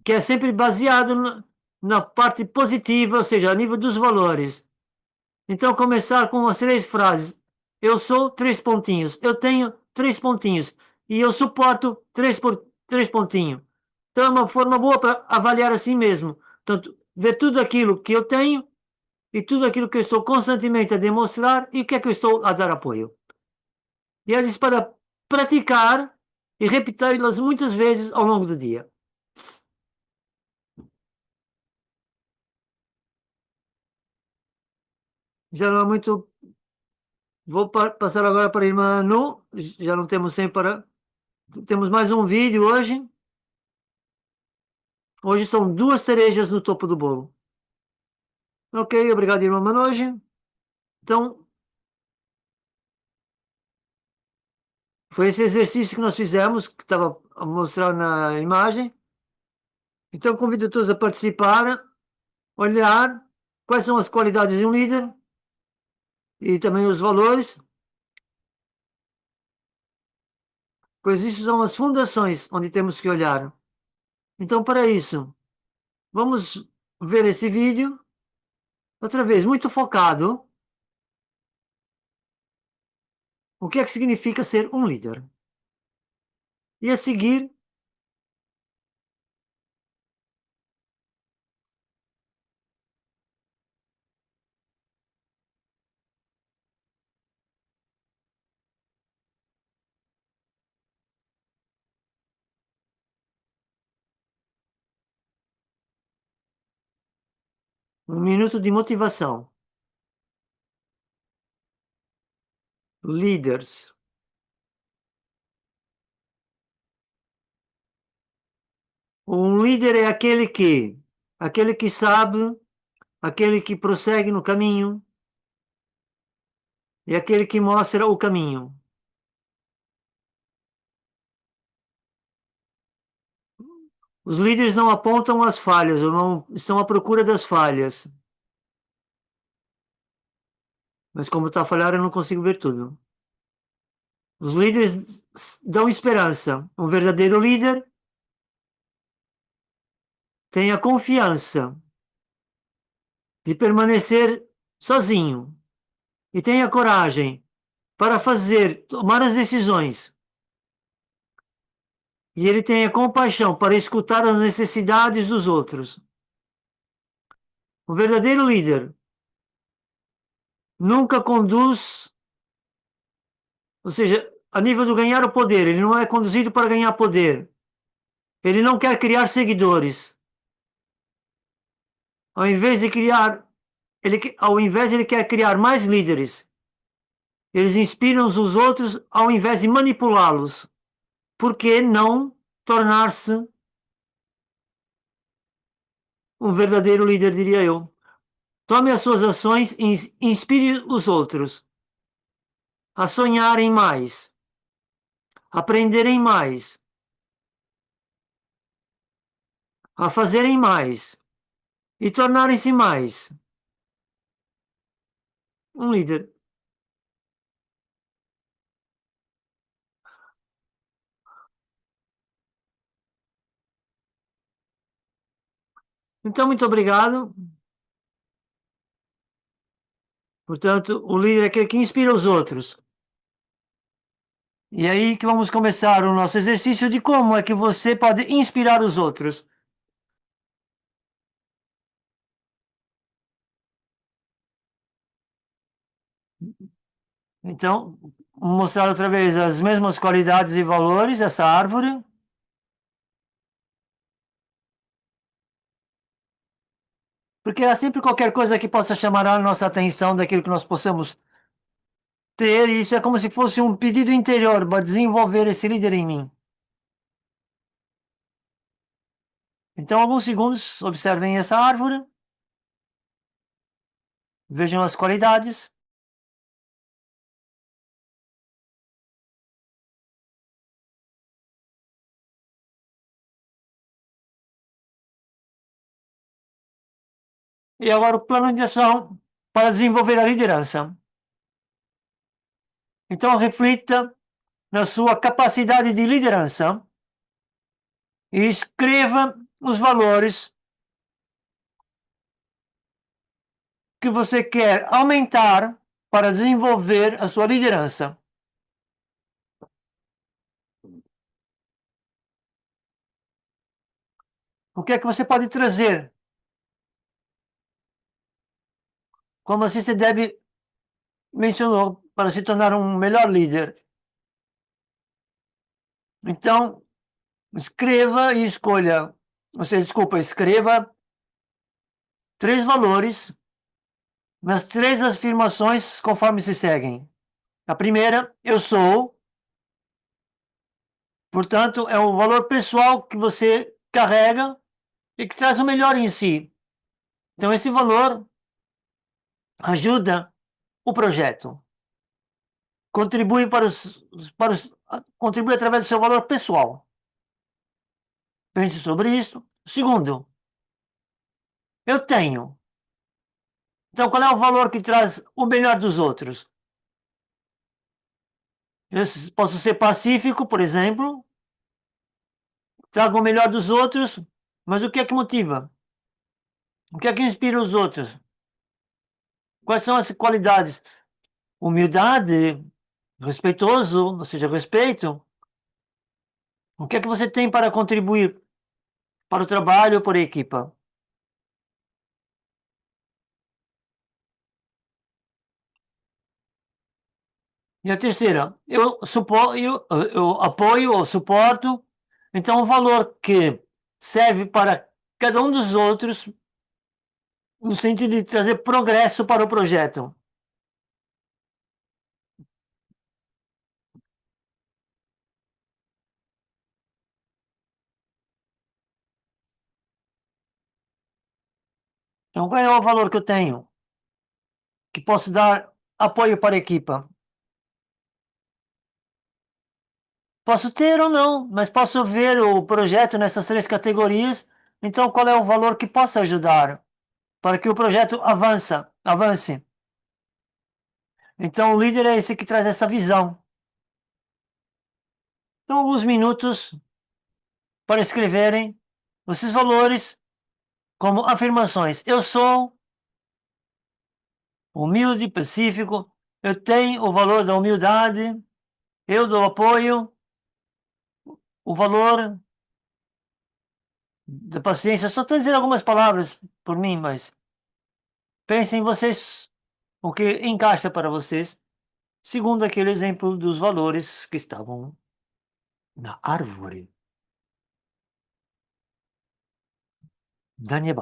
que é sempre baseado na parte positiva, ou seja, a nível dos valores. Então, começar com as 3 frases. Eu sou 3 pontinhos. Eu tenho 3 pontinhos. E eu suporto 3 pontinhos. Então, é uma forma boa para avaliar a si mesmo. Portanto, ver tudo aquilo que eu tenho e tudo aquilo que eu estou constantemente a demonstrar e o que é que eu estou a dar apoio. E ela diz para praticar e repeti-las muitas vezes ao longo do dia. Já não há muito. Vou passar agora para a irmã Nu. Já não temos tempo para. Temos mais um vídeo hoje. Hoje são 2 cerejas no topo do bolo. Ok, obrigado, irmã Manoje. Então, foi esse exercício que nós fizemos, que estava a mostrar na imagem. Então, convido todos a participar, olhar quais são as qualidades de um líder e também os valores, pois isso são as fundações onde temos que olhar. Então, para isso, vamos ver esse vídeo, outra vez, muito focado. O que é que significa ser um líder? E a seguir, um minuto de motivação. Líderes. Um líder é aquele que sabe, aquele que prossegue no caminho e aquele que mostra o caminho. Os líderes não apontam as falhas, ou não estão à procura das falhas. Mas como está a falhar, eu não consigo ver tudo. Os líderes dão esperança. Um verdadeiro líder tem a confiança de permanecer sozinho e tem a coragem para tomar as decisões. E ele tem a compaixão para escutar as necessidades dos outros. Um verdadeiro líder nunca conduz, ou seja, a nível do ganhar o poder, ele não é conduzido para ganhar poder. Ele não quer criar seguidores. Ao invés de criar, ele quer criar mais líderes. Eles inspiram os outros ao invés de manipulá-los. Por que não tornar-se um verdadeiro líder, diria eu? Tome as suas ações e inspire os outros a sonharem mais, a aprenderem mais, a fazerem mais e tornarem-se mais um líder. Então, muito obrigado. Portanto, o líder é aquele que inspira os outros. E é aí que vamos começar o nosso exercício de como é que você pode inspirar os outros. Então, vou mostrar outra vez as mesmas qualidades e valores dessa árvore. Porque há sempre qualquer coisa que possa chamar a nossa atenção daquilo que nós possamos ter, e isso é como se fosse um pedido interior para desenvolver esse líder em mim. Então, alguns segundos, observem essa árvore, vejam as qualidades. E agora o plano de ação para desenvolver a liderança. Então, reflita na sua capacidade de liderança e escreva os valores que você quer aumentar para desenvolver a sua liderança. O que é que você pode trazer? Como a Sister Debbie mencionou, para se tornar um melhor líder. Então, escreva e escolha, desculpa, escreva 3 valores nas 3 afirmações conforme se seguem. A primeira, eu sou, portanto, é um valor pessoal que você carrega e que traz o melhor em si. Então, esse valor ajuda o projeto, contribui contribui através do seu valor pessoal. Pense sobre isso. Segundo, eu tenho. Então, qual é o valor que traz o melhor dos outros? Eu posso ser pacífico, por exemplo, trago o melhor dos outros, mas o que é que motiva? O que é que inspira os outros? Quais são as qualidades? Humildade, respeitoso, ou seja, respeito. O que é que você tem para contribuir para o trabalho ou para a equipa? E a terceira, eu apoio ou suporto. Então, o valor que serve para cada um dos outros, no sentido de trazer progresso para o projeto. Então, qual é o valor que eu tenho? Que posso dar apoio para a equipa? Posso ter ou não, mas posso ver o projeto nessas três categorias. Então, qual é o valor que possa ajudar para que o projeto avance? Então, o líder é esse que traz essa visão. Então, alguns minutos para escreverem esses valores como afirmações. Eu sou humilde, pacífico. Eu tenho o valor da humildade. Eu dou apoio. O valor da paciência. Só estou dizendo algumas palavras por mim, mas pensem vocês o que encaixa para vocês, segundo aquele exemplo dos valores que estavam na árvore. Daniel.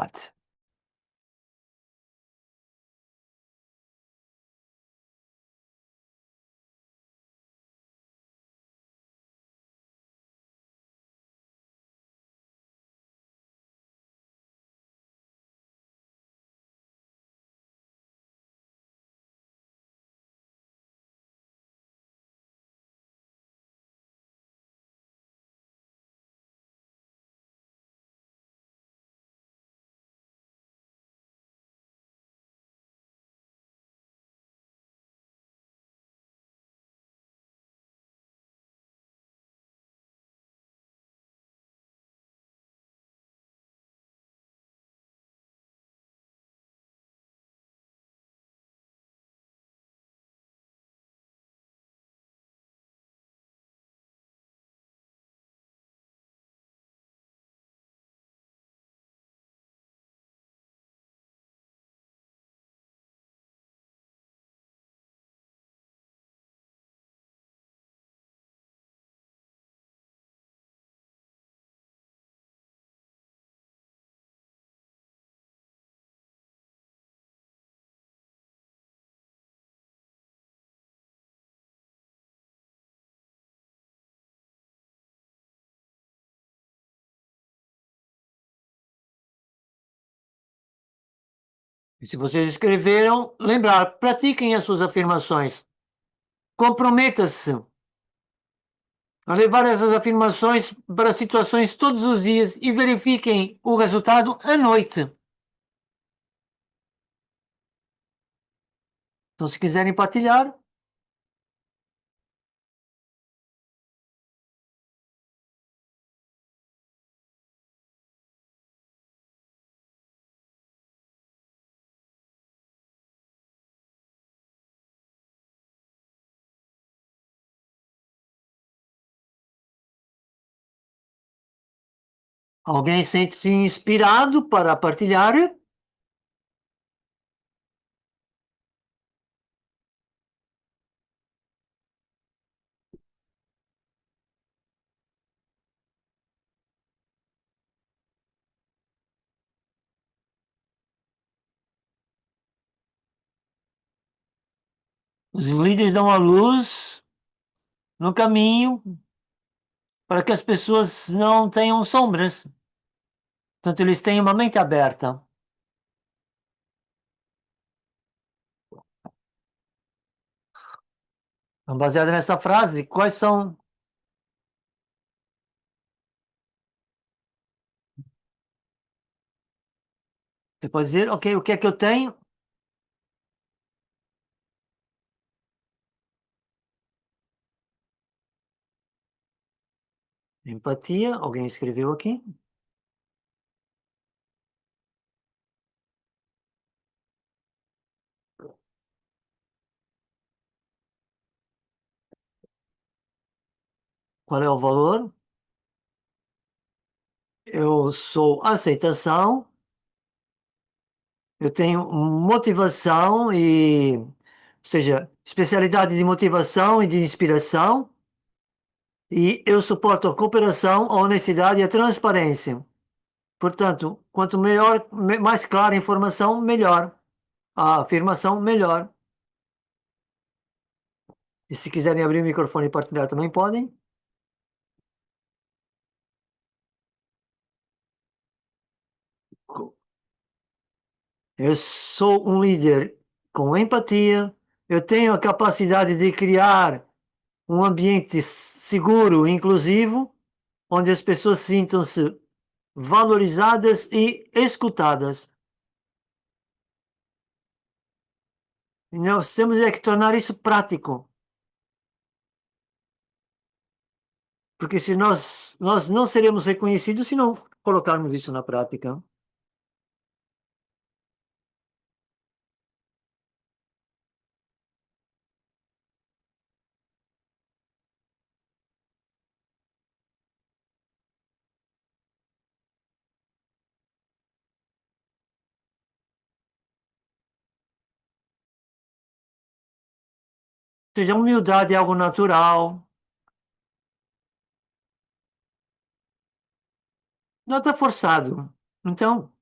E se vocês escreveram, lembrar, pratiquem as suas afirmações. Comprometa-se a levar essas afirmações para situações todos os dias e verifiquem o resultado à noite. Então, se quiserem partilhar, alguém sente-se inspirado para partilhar? Os líderes dão a luz no caminho para que as pessoas não tenham sombras. Portanto, eles têm uma mente aberta. Então, baseado nessa frase, quais são. Você pode dizer, ok, o que é que eu tenho? Empatia, alguém escreveu aqui. Qual é o valor? Eu sou aceitação, eu tenho motivação ou seja, especialidade de motivação e de inspiração, e eu suporto a cooperação, a honestidade e a transparência. Portanto, quanto melhor, mais clara a informação, melhor. A afirmação, melhor. E se quiserem abrir o microfone e partilhar também podem. Eu sou um líder com empatia, eu tenho a capacidade de criar um ambiente seguro e inclusivo, onde as pessoas sintam-se valorizadas e escutadas. E nós temos é que tornar isso prático, porque se nós não seremos reconhecidos se não colocarmos isso na prática. Ou seja, a humildade é algo natural, não está forçado. Então,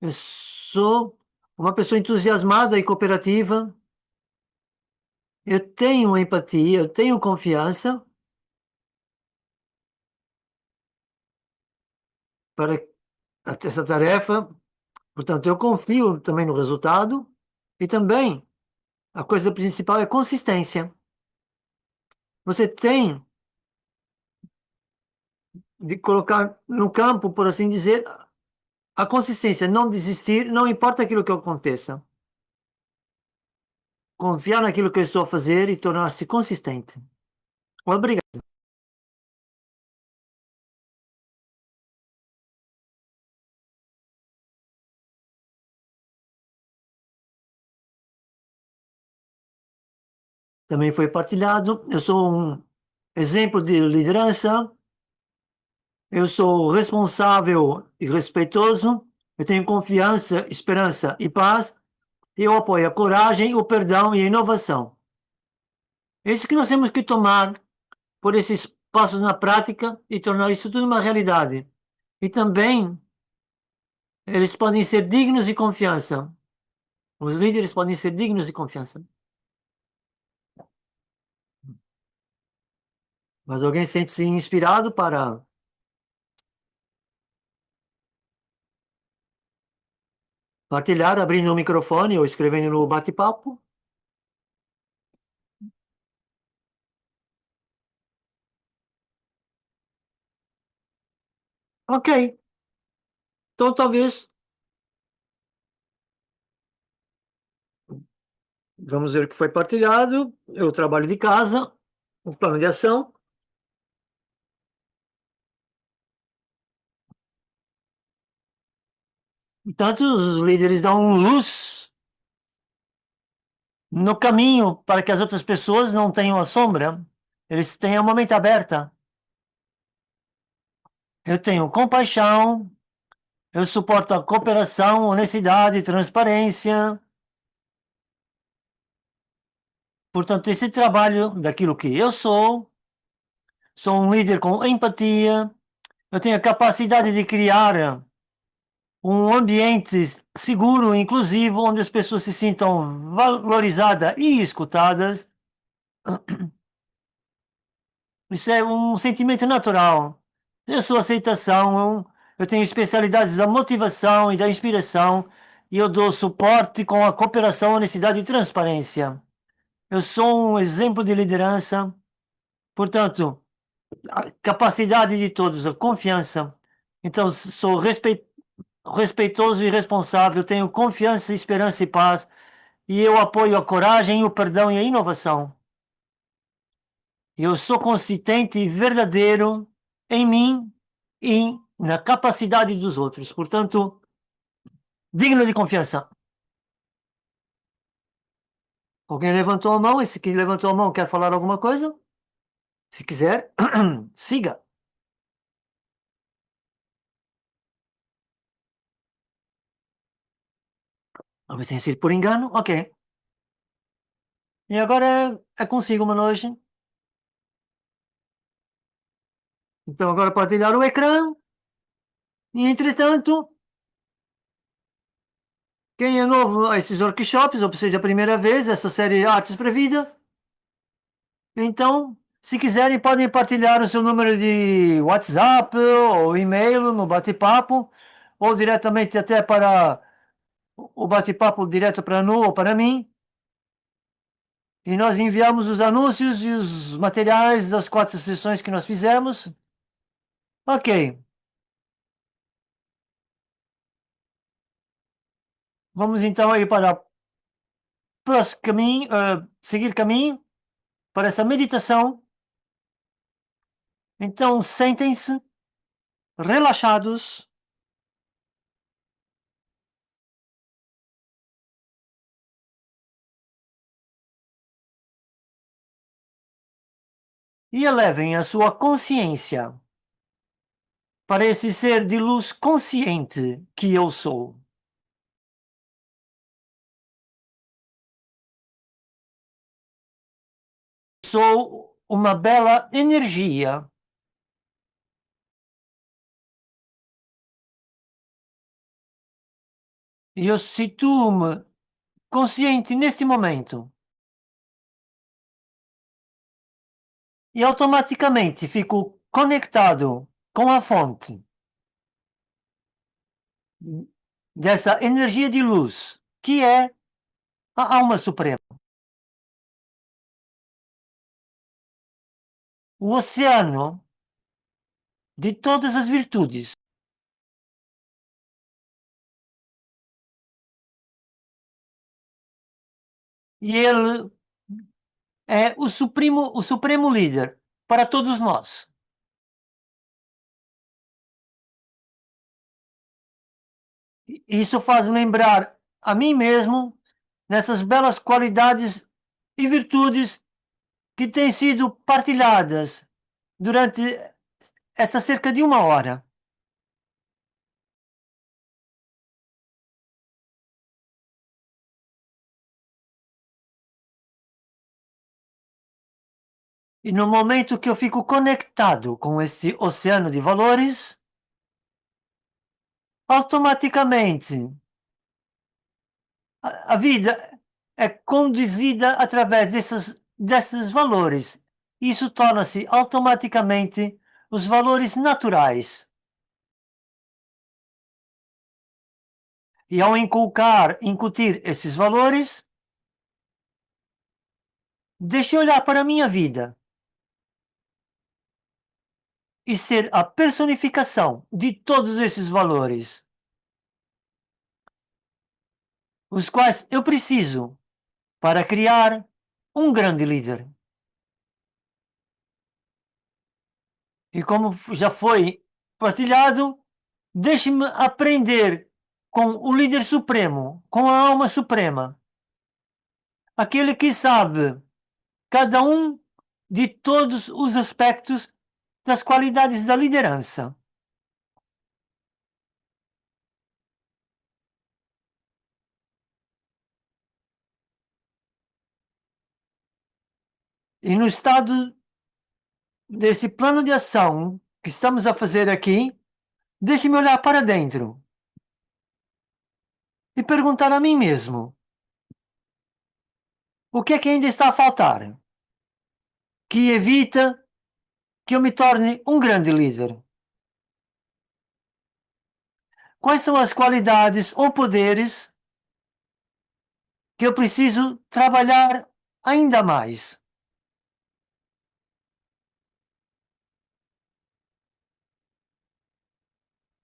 eu sou uma pessoa entusiasmada e cooperativa, eu tenho empatia, eu tenho confiança para essa tarefa, portanto, eu confio também no resultado e também a coisa principal é consistência. Você tem de colocar no campo, por assim dizer, a consistência, não desistir, não importa aquilo que aconteça. Confiar naquilo que eu estou a fazer e tornar-se consistente. Obrigado. Também foi partilhado. Eu sou um exemplo de liderança. Eu sou responsável e respeitoso. Eu tenho confiança, esperança e paz. Eu apoio a coragem, o perdão e a inovação. É isso que nós temos que tomar por esses passos na prática e tornar isso tudo uma realidade. E também eles podem ser dignos de confiança. Os líderes podem ser dignos de confiança. Mas alguém sente-se inspirado para partilhar, abrindo o microfone ou escrevendo no bate-papo? Ok. Então talvez vamos ver o que foi partilhado. O trabalho de casa, o plano de ação. Portanto, os líderes dão luz no caminho para que as outras pessoas não tenham a sombra. Eles tenham uma mente aberta. Eu tenho compaixão, eu suporto a cooperação, honestidade, transparência. Portanto, esse trabalho daquilo que eu sou um líder com empatia, eu tenho a capacidade de criar um ambiente seguro e inclusivo, onde as pessoas se sintam valorizadas e escutadas. Isso é um sentimento natural. Eu sou aceitação, eu tenho especialidades da motivação e da inspiração, e eu dou suporte com a cooperação, honestidade e transparência. Eu sou um exemplo de liderança, portanto, a capacidade de todos, a confiança. Então, sou respeitoso e responsável, tenho confiança, esperança e paz, e eu apoio a coragem, o perdão e a inovação. Eu sou consistente e verdadeiro em mim e na capacidade dos outros. Portanto, digno de confiança. Alguém levantou a mão? Esse que levantou a mão quer falar alguma coisa? Se quiser, siga. Talvez tenha sido por engano. Ok. E agora é consigo, Manoj. Então, agora partilhar o ecrã. E, entretanto, quem é novo a esses workshops, ou seja, a primeira vez, essa série Artes para a Vida, então, se quiserem, podem partilhar o seu número de WhatsApp ou e-mail no bate-papo, ou diretamente até para o bate-papo direto para Nu ou para mim, e nós enviamos os anúncios e os materiais das 4 sessões que nós fizemos. Ok. Vamos então aí para o próximo caminho, seguir caminho para essa meditação. Então, sentem-se relaxados e elevem a sua consciência para esse ser de luz consciente que eu sou. Sou uma bela energia. E eu situo-me consciente neste momento. E automaticamente fico conectado com a fonte dessa energia de luz, que é a alma suprema. O oceano de todas as virtudes. E ele é o supremo líder para todos nós. Isso faz lembrar a mim mesmo nessas belas qualidades e virtudes que têm sido partilhadas durante essa cerca de 1 hora. E no momento que eu fico conectado com esse oceano de valores, automaticamente a vida é conduzida através desses valores. Isso torna-se automaticamente os valores naturais. E ao incutir esses valores, deixe olhar para a minha vida e ser a personificação de todos esses valores, os quais eu preciso para criar um grande líder. E como já foi partilhado, deixe-me aprender com o líder supremo, com a alma suprema, aquele que sabe cada um de todos os aspectos das qualidades da liderança. E no estado desse plano de ação que estamos a fazer aqui, deixe-me olhar para dentro e perguntar a mim mesmo: o que é que ainda está a faltar? Que evita que eu me torne um grande líder? Quais são as qualidades ou poderes que eu preciso trabalhar ainda mais?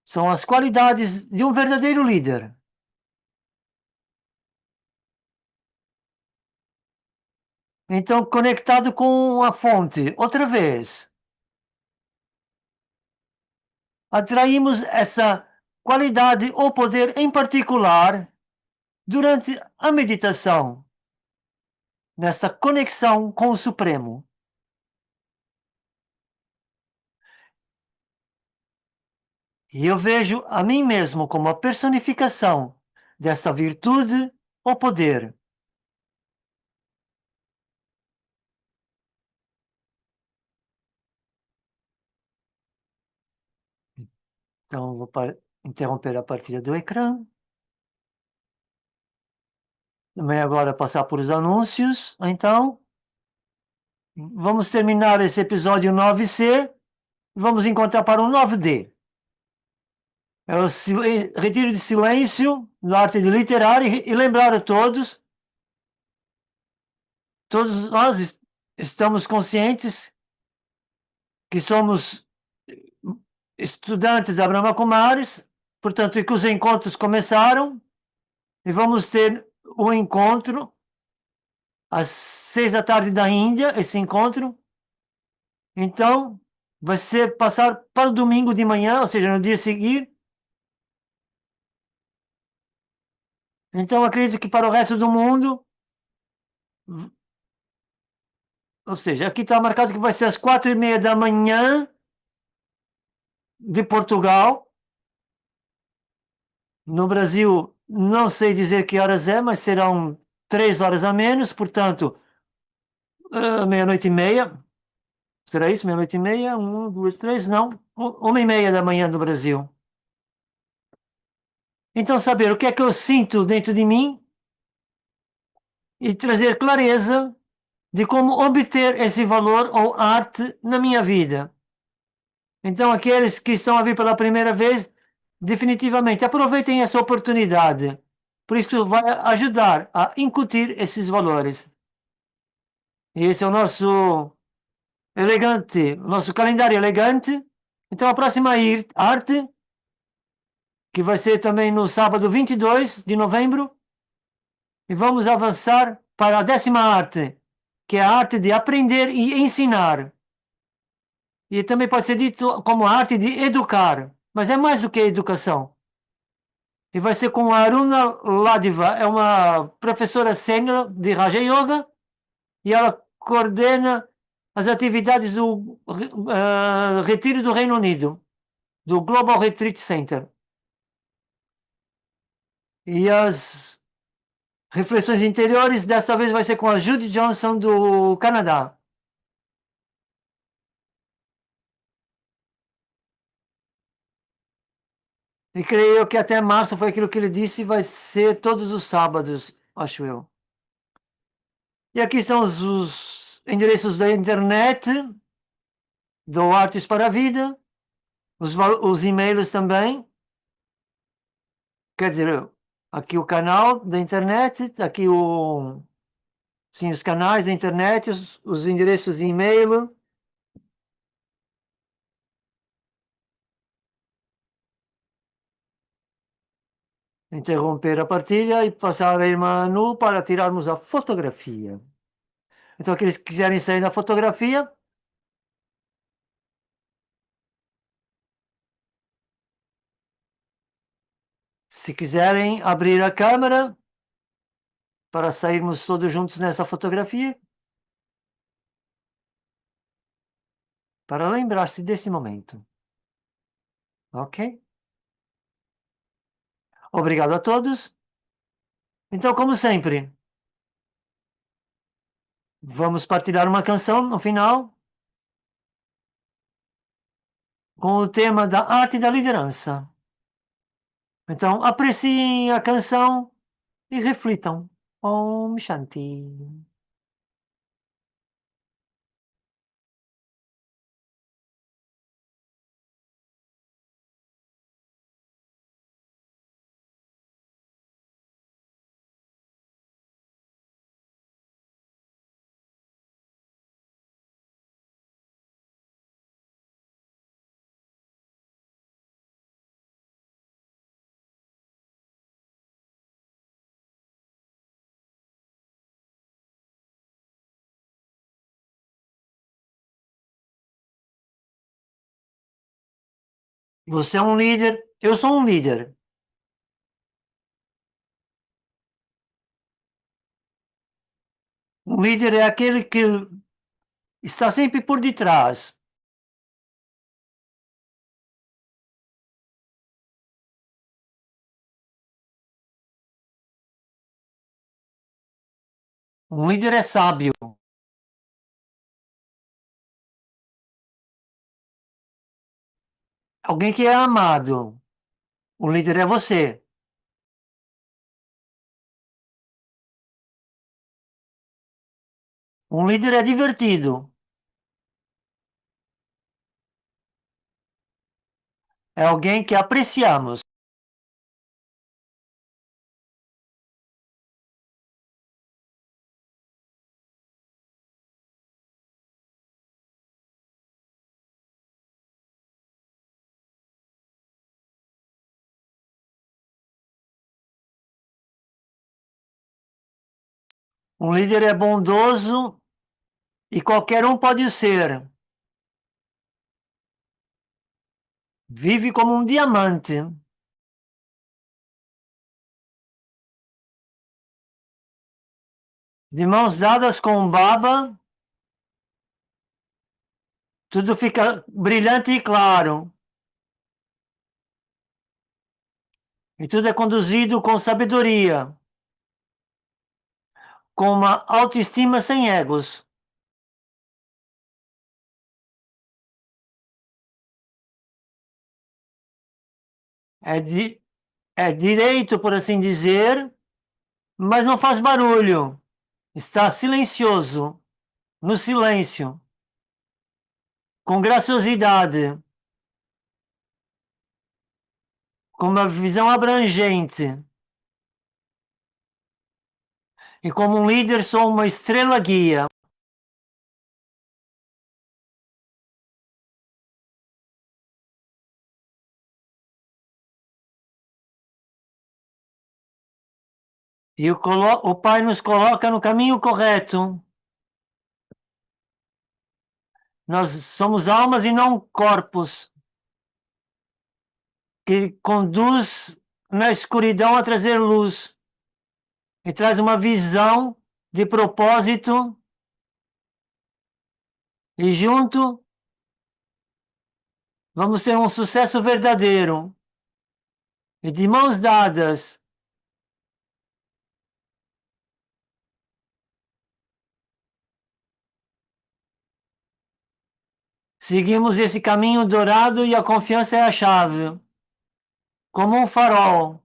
São as qualidades de um verdadeiro líder. Então, conectado com a fonte, outra vez, atraímos essa qualidade ou poder em particular durante a meditação, nessa conexão com o Supremo. E eu vejo a mim mesmo como a personificação dessa virtude ou poder. Então, vou interromper a partilha do ecrã. Também agora passar por os anúncios. Então, vamos terminar esse episódio 9C. Vamos encontrar para o 9D. É o retiro de silêncio na arte de literar e lembrar a todos, todos nós estamos conscientes que somos estudantes da Brahma Kumaris, portanto, e que os encontros começaram e vamos ter um encontro às 6 da tarde da Índia, esse encontro. Então, vai ser passar para o domingo de manhã, ou seja, no dia seguinte. Então, acredito que para o resto do mundo, ou seja, aqui está marcado que vai ser às 4h30 da manhã de Portugal. No Brasil, não sei dizer que horas é, mas serão 3 horas a menos, portanto, meia-noite e meia. Será isso? Meia-noite e meia? Um, duas, três? Não. 1h30 da manhã do Brasil. Então, saber o que é que eu sinto dentro de mim e trazer clareza de como obter esse valor ou arte na minha vida. Então, aqueles que estão a vir pela primeira vez, definitivamente aproveitem essa oportunidade, por isso vai ajudar a incutir esses valores. E esse é o nosso elegante, o nosso calendário elegante. Então, a próxima arte, que vai ser também no sábado 22 de novembro, e vamos avançar para a 10ª arte, que é a arte de aprender e ensinar. E também pode ser dito como a arte de educar, mas é mais do que educação. E vai ser com a Aruna Ladiva, é uma professora sênior de Raja Yoga, e ela coordena as atividades do Retiro do Reino Unido, do Global Retreat Center. E as reflexões interiores, dessa vez vai ser com a Judy Johnson do Canadá. E creio que até março foi aquilo que ele disse, vai ser todos os sábados, acho eu. E aqui estão os endereços da internet, do Artes para a Vida, os e-mails também. Quer dizer, aqui o canal da internet, aqui sim, os canais da internet, os endereços de e-mail. Interromper a partilha e passar a irmã Nu para tirarmos a fotografia. Então, aqueles que quiserem sair da fotografia, se quiserem abrir a câmera para sairmos todos juntos nessa fotografia, para lembrar-se desse momento. Ok? Obrigado a todos. Então, como sempre, vamos partilhar uma canção no final com o tema da arte da liderança. Então, apreciem a canção e reflitam. Om Shanti. Você é um líder, eu sou um líder. Um líder é aquele que está sempre por detrás. Um líder é sábio. Alguém que é amado. O líder é você. Um líder é divertido. É alguém que apreciamos. Um líder é bondoso e qualquer um pode ser. Vive como um diamante. De mãos dadas com um baba, tudo fica brilhante e claro. E tudo é conduzido com sabedoria, com uma autoestima sem egos. É direito, por assim dizer, mas não faz barulho. Está silencioso, no silêncio, com graciosidade, com uma visão abrangente. E como um líder, sou uma estrela guia. E o Pai nos coloca no caminho correto. Nós somos almas e não corpos, que conduz na escuridão a trazer luz e traz uma visão de propósito e junto vamos ter um sucesso verdadeiro. E de mãos dadas, seguimos esse caminho dourado e a confiança é a chave. Como um farol.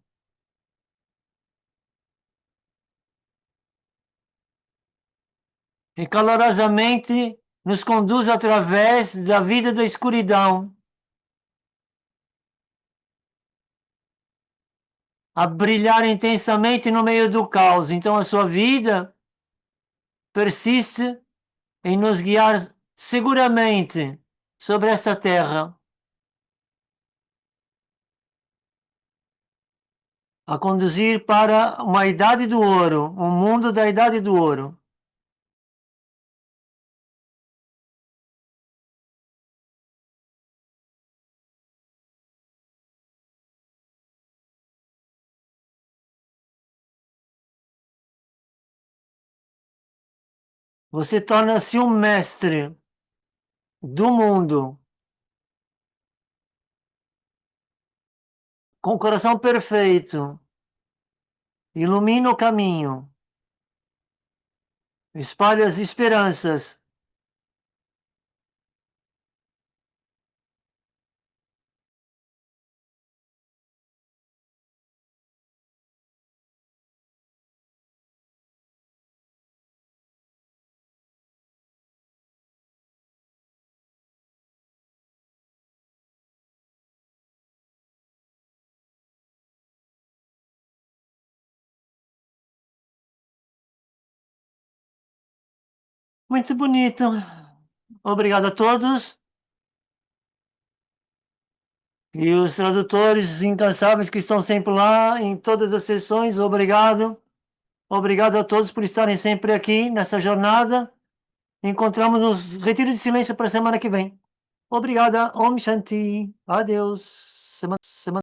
E calorosamente nos conduz através da vida da escuridão, a brilhar intensamente no meio do caos. Então a sua vida persiste em nos guiar seguramente sobre esta terra, a conduzir para uma idade do ouro, um mundo da idade do ouro. Você torna-se um mestre do mundo, com o coração perfeito, ilumina o caminho, espalha as esperanças. Muito bonito. Obrigado a todos. E os tradutores incansáveis que estão sempre lá em todas as sessões, obrigado. Obrigado a todos por estarem sempre aqui nessa jornada. Encontramos nos Retiro de Silêncio para a semana que vem. Obrigada. Om Shanti. Adeus. Semana